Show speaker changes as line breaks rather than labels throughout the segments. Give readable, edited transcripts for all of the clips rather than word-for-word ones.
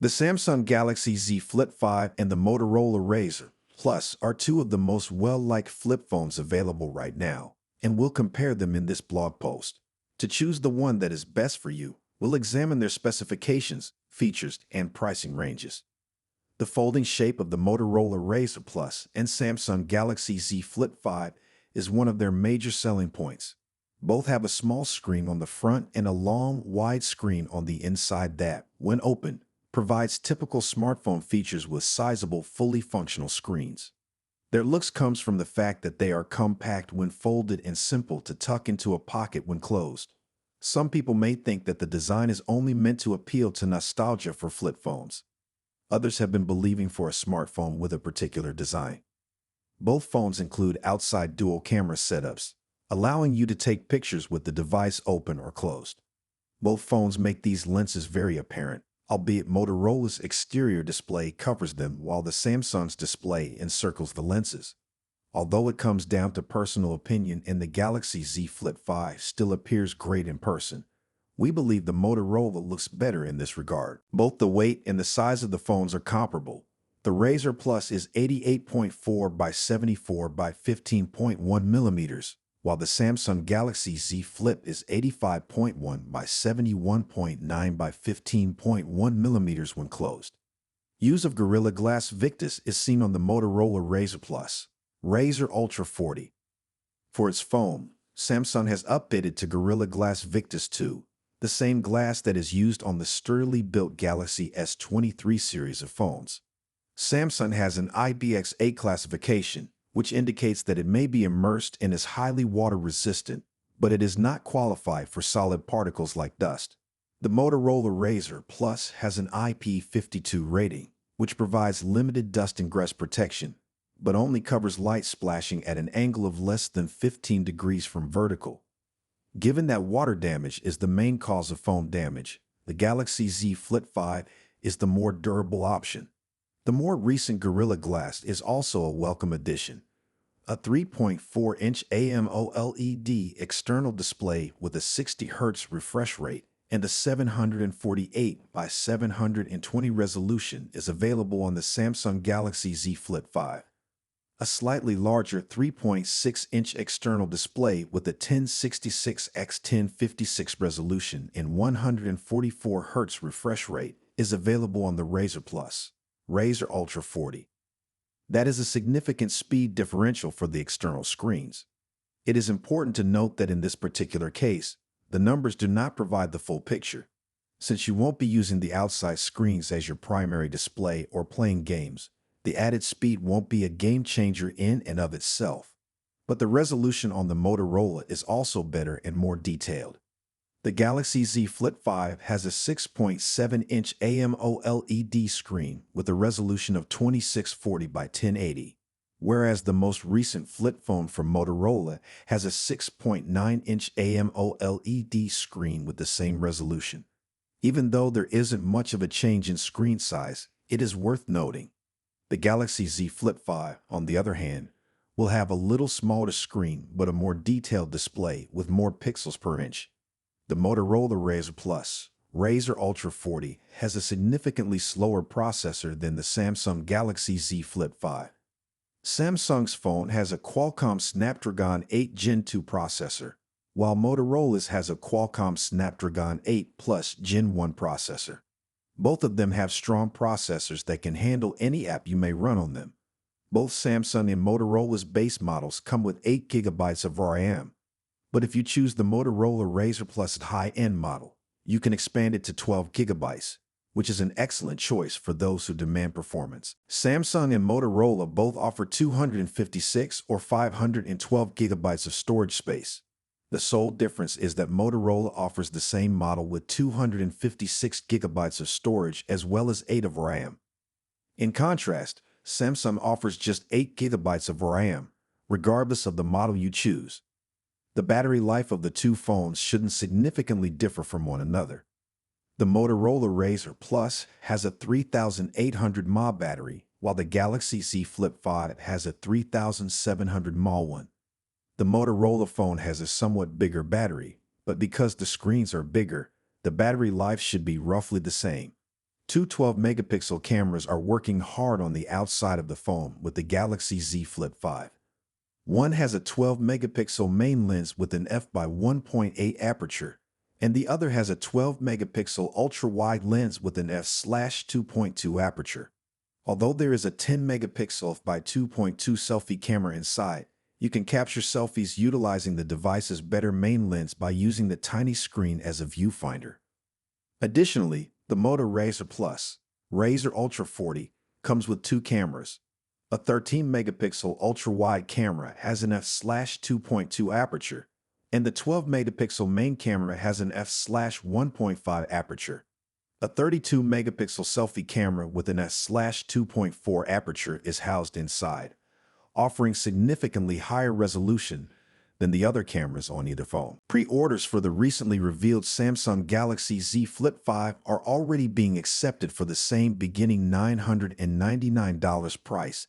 The Samsung Galaxy Z Flip 5 and the Motorola Razr Plus are two of the most well-liked flip phones available right now, and we'll compare them in this blog post. To choose the one that is best for you, we'll examine their specifications, features, and pricing ranges. The folding shape of the Motorola Razr Plus and Samsung Galaxy Z Flip 5 is one of their major selling points. Both have a small screen on the front and a long, wide screen on the inside that, when open, provides typical smartphone features with sizable, fully functional screens. Their looks comes from the fact that they are compact when folded and simple to tuck into a pocket when closed. Some people may think that the design is only meant to appeal to nostalgia for flip phones. Others have been believing for a smartphone with a particular design. Both phones include outside dual camera setups, allowing you to take pictures with the device open or closed. Both phones make these lenses very apparent, albeit Motorola's exterior display covers them while the Samsung's display encircles the lenses. Although it comes down to personal opinion and the Galaxy Z Flip 5 still appears great in person, we believe the Motorola looks better in this regard. Both the weight and the size of the phones are comparable. The Razr Plus is 88.4 by 74 by 15.1 millimeters, while the Samsung Galaxy Z Flip is 85.1 by 71.9 by 15.1 millimeters when closed. Use of Gorilla Glass Victus is seen on the Motorola Razr Plus, Razr Ultra 40. For its foam, Samsung has updated to Gorilla Glass Victus 2, the same glass that is used on the sturdily built Galaxy S23 series of phones. Samsung has an IPX8 classification, which indicates that it may be immersed and is highly water-resistant, but it is not qualified for solid particles like dust. The Motorola Razr Plus has an IP52 rating, which provides limited dust ingress protection, but only covers light splashing at an angle of less than 15 degrees from vertical. Given that water damage is the main cause of phone damage, the Galaxy Z Flip 5 is the more durable option. The more recent Gorilla Glass is also a welcome addition. A 3.4-inch AMOLED external display with a 60 Hz refresh rate and a 748 by 720 resolution is available on the Samsung Galaxy Z Flip 5. A slightly larger 3.6-inch external display with a 1066x1056 resolution and 144 Hz refresh rate is available on the Razr Plus, Razr Ultra 40. That is a significant speed differential for the external screens. It is important to note that in this particular case, the numbers do not provide the full picture. Since you won't be using the outside screens as your primary display or playing games, the added speed won't be a game changer in and of itself. But the resolution on the Motorola is also better and more detailed. The Galaxy Z Flip 5 has a 6.7-inch AMOLED screen with a resolution of 2640 by 1080, whereas the most recent flip phone from Motorola has a 6.9-inch AMOLED screen with the same resolution. Even though there isn't much of a change in screen size, it is worth noting. The Galaxy Z Flip 5, on the other hand, will have a little smaller screen but a more detailed display with more pixels per inch. The Motorola Razr Plus, Razr Ultra 40 has a significantly slower processor than the Samsung Galaxy Z Flip 5. Samsung's phone has a Qualcomm Snapdragon 8 Gen 2 processor, while Motorola's has a Qualcomm Snapdragon 8 Plus Gen 1 processor. Both of them have strong processors that can handle any app you may run on them. Both Samsung and Motorola's base models come with 8 GB of RAM. But if you choose the Motorola Razr Plus high-end model, you can expand it to 12 GB, which is an excellent choice for those who demand performance. Samsung and Motorola both offer 256 or 512 GB of storage space. The sole difference is that Motorola offers the same model with 256 GB of storage as well as 8 of RAM. In contrast, Samsung offers just 8 GB of RAM, regardless of the model you choose. The battery life of the two phones shouldn't significantly differ from one another. The Motorola Razr Plus has a 3800 mAh battery, while the Galaxy Z Flip 5 has a 3700 mAh one. The Motorola phone has a somewhat bigger battery, but because the screens are bigger, the battery life should be roughly the same. Two 12-megapixel cameras are working hard on the outside of the phone with the Galaxy Z Flip 5. One has a 12-megapixel main lens with an f by 1.8 aperture, and the other has a 12-megapixel ultra-wide lens with an f/2.2 aperture. Although there is a 10-megapixel f by 2.2 selfie camera inside, you can capture selfies utilizing the device's better main lens by using the tiny screen as a viewfinder. Additionally, the Motorola Razr Plus, Razr Ultra 40, comes with two cameras. A 13-megapixel ultra-wide camera has an f/2.2 aperture, and the 12-megapixel main camera has an f/1.5 aperture. A 32-megapixel selfie camera with an f/2.4 aperture is housed inside, offering significantly higher resolution than the other cameras on either phone. Pre-orders for the recently revealed Samsung Galaxy Z Flip 5 are already being accepted for the same beginning $999 price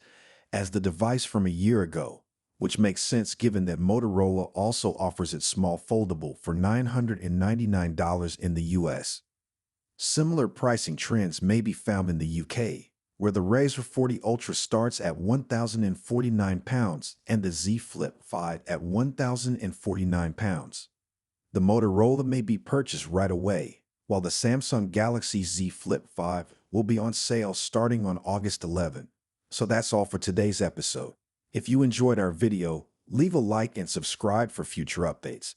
as the device from a year ago, which makes sense given that Motorola also offers its small foldable for $999 in the US. Similar pricing trends may be found in the UK, where the Razr 40 Ultra starts at £1,049 and the Z Flip 5 at £1,049. The Motorola may be purchased right away, while the Samsung Galaxy Z Flip 5 will be on sale starting on August 11. So that's all for today's episode. If you enjoyed our video, leave a like and subscribe for future updates.